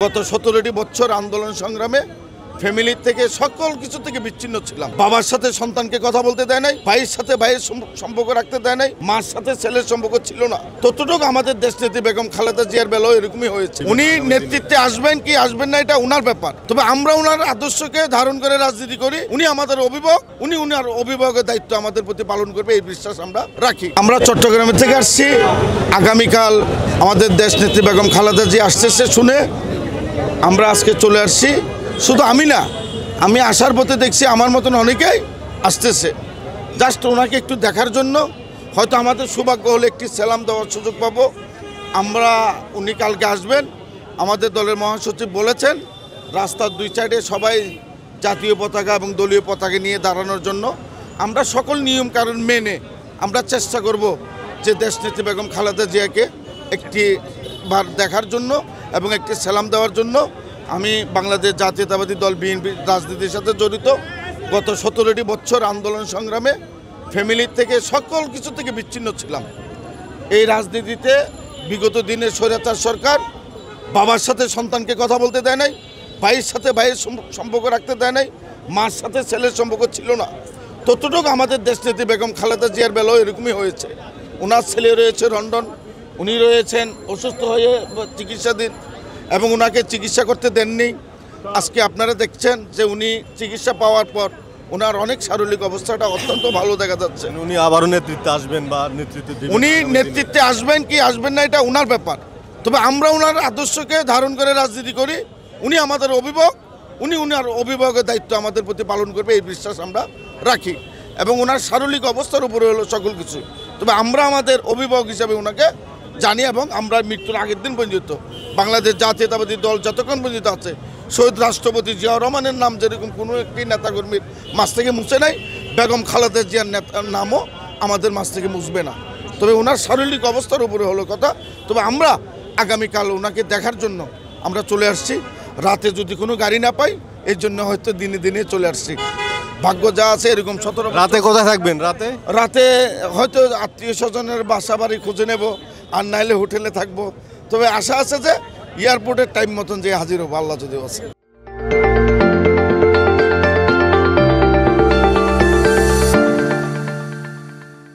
গত 17টি বছর আন্দোলন সংগ্রামে ফ্যামিলি থেকে সকল কিছু থেকে বিচ্ছিন্ন ছিলাম। বাবার সাথে সন্তানকে কথা বলতে দেয় নাই, ভাইয়ের সাথে ভাইয়ের সম্পর্ক রাখতে দেয় নাই, মার সাথে ছেলের সম্পর্ক ছিল না। ততটুকু আমাদের দেশনেত্রী বেগম খালেদা জিয়ার বেলাও এরকমই হয়েছে। উনি নেতৃত্বে আসবেন কি আসবেন না এটা উনার ব্যাপার, তবে আমরা উনার আদর্শকে ধারণ করে রাজনীতি করি। উনি আমাদের অভিভাবক, উনার অভিভাবকের দায়িত্ব আমাদের প্রতি পালন করবে, এই বিশ্বাস আমরা রাখি। আমরা চট্টগ্রাম থেকে আসছি, আগামীকাল আমাদের দেশনেত্রী বেগম খালেদা জিয়া আসতেছে শুনে আমরা আজকে চলে আসছি। শুধু আমি না, আমি আসার পথে দেখছি আমার মতন অনেকেই আসতেছে জাস্ট ওনাকে একটু দেখার জন্য। হয়তো আমাদের সৌভাগ্য হলে একটি সালাম দেওয়ার সুযোগ পাবো আমরা। উনি কালকে আসবেন, আমাদের দলের মহাসচিব বলেছেন রাস্তার দুই সাইডে সবাই জাতীয় পতাকা এবং দলীয় পতাকা নিয়ে দাঁড়ানোর জন্য। আমরা সকল নিয়ম কানুন মেনে আমরা চেষ্টা করব যে দেশনেত্রী বেগম খালেদা জিয়াকে একটি বার দেখার জন্য এবং একটি সালাম দেওয়ার জন্য। আমি বাংলাদেশ জাতীয়তাবাদী দল বিএনপির রাজনীতির সাথে জড়িত। গত 17টি বছর আন্দোলন সংগ্রামে ফ্যামিলির থেকে সকল কিছু থেকে বিচ্ছিন্ন ছিলাম। এই রাজনীতিতে বিগত দিনের স্বৈরাচার সরকার বাবার সাথে সন্তানকে কথা বলতে দেয় নাই, ভাইয়ের সাথে ভাইয়ের সম্পর্ক রাখতে দেয় নাই, মার সাথে ছেলের সম্পর্ক ছিল না। ততটুকু আমাদের দেশনেত্রী বেগম খালেদা জিয়ার বেলাও এরকমই হয়েছে। ওনার ছেলে রয়েছে লন্ডন, উনি রয়েছেন অসুস্থ হয়ে চিকিৎসাধীন এবং ওনাকে চিকিৎসা করতে দেননি। আজকে আপনারা দেখছেন যে উনি চিকিৎসা পাওয়ার পর ওনার অনেক শারীরিক অবস্থাটা অত্যন্ত ভালো দেখা যাচ্ছে। উনি আবারও নেতৃত্বে আসবেন বা উনি নেতৃত্বে আসবেন কি আসবেন না এটা উনার ব্যাপার, তবে আমরা ওনার আদর্শকে ধারণ করে রাজনীতি করি। উনি আমাদের অভিভাবক, উনার অভিভাবকের দায়িত্ব আমাদের প্রতি পালন করবে, এই বিশ্বাস আমরা রাখি। এবং ওনার শারীরিক অবস্থার উপরে হলো সকল কিছু, তবে আমরা আমাদের অভিভাবক হিসাবে ওনাকে জানি এবং আমরা মৃত্যুর আগের দিন পর্যন্ত বাংলাদেশ জাতীয়তাবাদী দল যতক্ষণ পর্যন্ত আছে, শহীদ রাষ্ট্রপতি জিয়াউর রহমানের নাম যেরকম কোনো একটি নেতাকর্মীর মাঝ থেকে মুছে নাই, বেগম খালেদা জিয়ার নেতার নামও আমাদের মাঝ থেকে মুছবে না। তবে ওনার শারীরিক অবস্থার উপরে হলো কথা। তবে আমরা আগামীকাল ওনাকে দেখার জন্য আমরা চলে আসছি। রাতে যদি কোনো গাড়ি না পাই এই জন্য হয়তো দিনে দিনে চলে আসছি। ভাগ্য যা আছে এরকম 17। রাতে কোথায় থাকবেন? রাতে হয়তো আত্মীয় স্বজনের বাসা বাড়ি খুঁজে নেব, আর নাইলে হোটেলে থাকবো। তবে আশা আছে যে এয়ারপোর্টের টাইম মতন যে হাজির হবো, আল্লাহ যদি আছে।